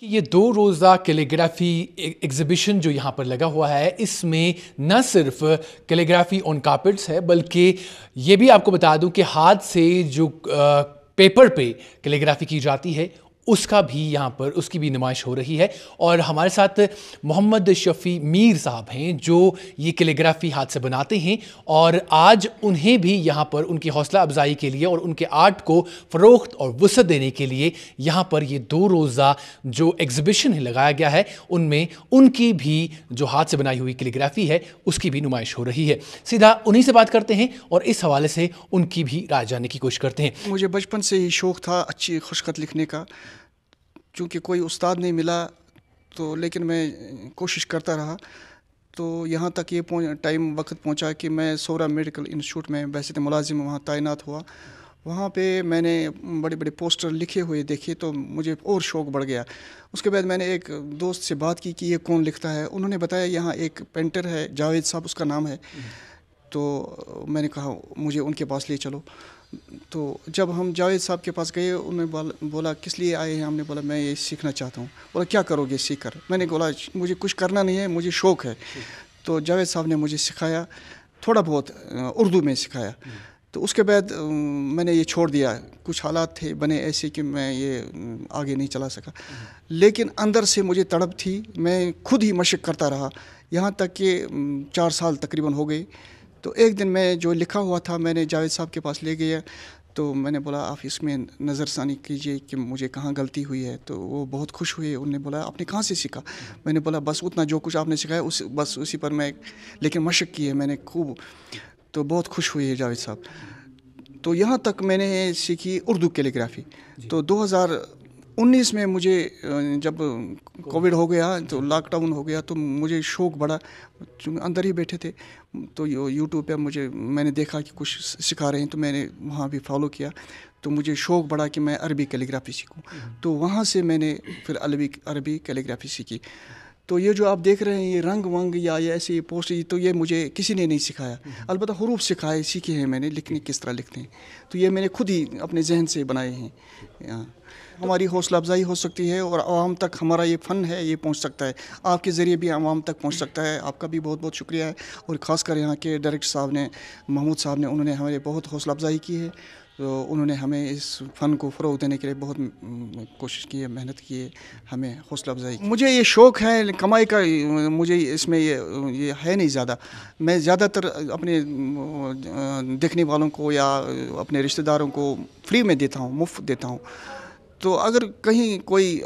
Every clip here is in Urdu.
کہ یہ 2 روزہ کیلیگرافی ایگزیبیشن جو یہاں پر لگا ہوا ہے، اس میں نہ صرف کیلیگرافی آن کارپیٹس ہے بلکہ یہ بھی آپ کو بتا دوں کہ ہاتھ سے جو پیپر پہ کیلیگرافی کی جاتی ہے اس کا بھی یہاں پر اس کی بھی نمائش ہو رہی ہے۔ اور ہمارے ساتھ محمد شفیع میر صاحب ہیں جو یہ کیلیگرافی ہاتھ سے بناتے ہیں، اور آج انہیں بھی یہاں پر ان کی حوصلہ افزائی کے لیے اور ان کے آرٹ کو فروخت اور وسعت دینے کے لیے یہاں پر یہ 2 روزہ جو ایگزیبیشن لگایا گیا ہے ان میں ان کی بھی جو ہاتھ سے بنائی ہوئی کیلیگرافی ہے اس کی بھی نمائش ہو رہی ہے۔ سیدھا انہی سے بات کرتے ہیں اور اس حوالے سے ان کی بھی رائے جاننے کی کوشش کرتے ہیں۔ مجھے بچپن سے ہی شوق تھا اچھی خوش خط لکھنے کا، چونکہ کوئی استاد نہیں ملا تو لیکن میں کوشش کرتا رہا، تو یہاں تک یہ وقت پہنچا کہ میں سورا میڈیکل انسٹیٹیوٹ میں بحیثیت ملازم وہاں تعینات ہوا۔ وہاں پہ میں نے بڑے بڑے پوسٹر لکھے ہوئے دیکھے تو مجھے اور شوق بڑھ گیا۔ اس کے بعد میں نے ایک دوست سے بات کی کہ یہ کون لکھتا ہے، انہوں نے بتایا یہاں ایک پینٹر ہے جاوید صاحب اس کا نام ہے، تو میں نے کہا مجھے ان کے پاس لے چلو۔ تو جب ہم جاوید صاحب کے پاس گئے، انہوں نے بولا کس لیے آئے ہیں؟ ہم نے بولا میں یہ سیکھنا چاہتا ہوں۔ بولا کیا کرو گے سیکھ کر؟ میں نے بولا مجھے کچھ کرنا نہیں ہے، مجھے شوق ہے۔ تو جاوید صاحب نے مجھے سکھایا، تھوڑا بہت اردو میں سکھایا۔ تو اس کے بعد میں نے یہ چھوڑ دیا، کچھ حالات تھے بنے ایسے کہ میں یہ آگے نہیں چلا سکا، لیکن اندر سے مجھے تڑپ تھی، میں خود ہی مشق کرتا رہا، یہاں تک کہ 4 سال تقریباً ہو گئے۔ تو ایک دن میں جو لکھا ہوا تھا میں نے جاوید صاحب کے پاس لے گیا، تو میں نے بولا آپ اس میں نظر ثانی کیجئے کہ مجھے کہاں غلطی ہوئی ہے۔ تو وہ بہت خوش ہوئے، انہوں نے بولا آپ نے کہاں سے سیکھا؟ میں نے بولا بس اتنا جو کچھ آپ نے سکھایا بس اسی پر میں لیکن مشق کی ہے میں نے خوب۔ تو بہت خوش ہوئے جاوید صاحب۔ تو یہاں تک میں نے سیکھی اردو کیلیگرافی۔ تو 2019 میں مجھے جب کووڈ ہو گیا تو لاک ڈاؤن ہو گیا، تو مجھے شوق بڑا، اندر ہی بیٹھے تھے تو یوٹیوب پہ میں نے دیکھا کہ کچھ سکھا رہے ہیں، تو میں نے وہاں بھی فالو کیا، تو مجھے شوق بڑا کہ میں عربی کیلیگرافی سیکھوں۔ تو وہاں سے میں نے پھر عربی کیلیگرافی سیکھی۔ تو یہ جو آپ دیکھ رہے ہیں یہ رنگ ونگ یا یہ ایسے پوسٹ، تو یہ مجھے کسی نے نہیں سکھایا، البتہ حروف سکھائے، سیکھے ہیں میں نے لکھنے کس طرح لکھتے ہیں، تو یہ میں نے خود ہی اپنے ذہن سے بنائے ہیں۔ ہماری حوصلہ افزائی ہو سکتی ہے اور عوام تک ہمارا یہ فن ہے یہ پہنچ سکتا ہے، آپ کے ذریعے بھی عوام تک پہنچ سکتا ہے۔ آپ کا بھی بہت بہت شکریہ ہے، اور خاص کر یہاں کے ڈائریکٹر صاحب نے، محمود صاحب نے، انہوں نے ہمیں بہت حوصلہ افزائی کی ہے، تو انہوں نے ہمیں اس فن کو فروغ دینے کے لیے بہت کوشش کی ہے، محنت کی ہے، ہمیں حوصلہ افزائی کی۔ مجھے یہ شوق ہے کمائی کا، مجھے اس میں یہ ہے نہیں زیادہ، میں زیادہ تر اپنے دیکھنے والوں کو یا اپنے رشتہ داروں کو فری میں دیتا ہوں، مفت دیتا ہوں۔ تو اگر کہیں کوئی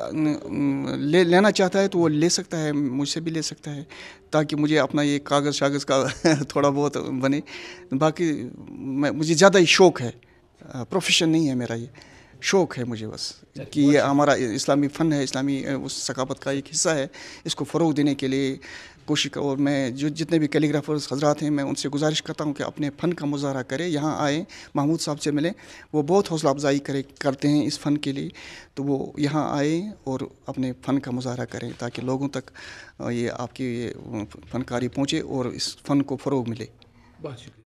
لینا چاہتا ہے تو وہ لے سکتا ہے، مجھ سے بھی لے سکتا ہے، تاکہ مجھے اپنا یہ کاغذ کا تھوڑا بہت بنے۔ باقی مجھے زیادہ ہی شوق ہے، پروفیشن نہیں ہے میرا، یہ شوق ہے مجھے بس، کہ یہ ہمارا اسلامی فن ہے، اسلامی اس ثقافت کا ایک حصہ ہے، اس کو فروغ دینے کے لیے کوشش کروں۔ اور میں جتنے بھی کیلیگرافرز حضرات ہیں میں ان سے گزارش کرتا ہوں کہ اپنے فن کا مظاہرہ کریں، یہاں آئیں، محمود صاحب سے ملیں، وہ بہت حوصلہ افزائی کرتے ہیں اس فن کے لیے، تو وہ یہاں آئیں اور اپنے فن کا مظاہرہ کریں تاکہ لوگوں تک یہ آپ کی یہ فنکاری پہنچے اور اس فن کو فروغ ملے۔ بہت شکریہ۔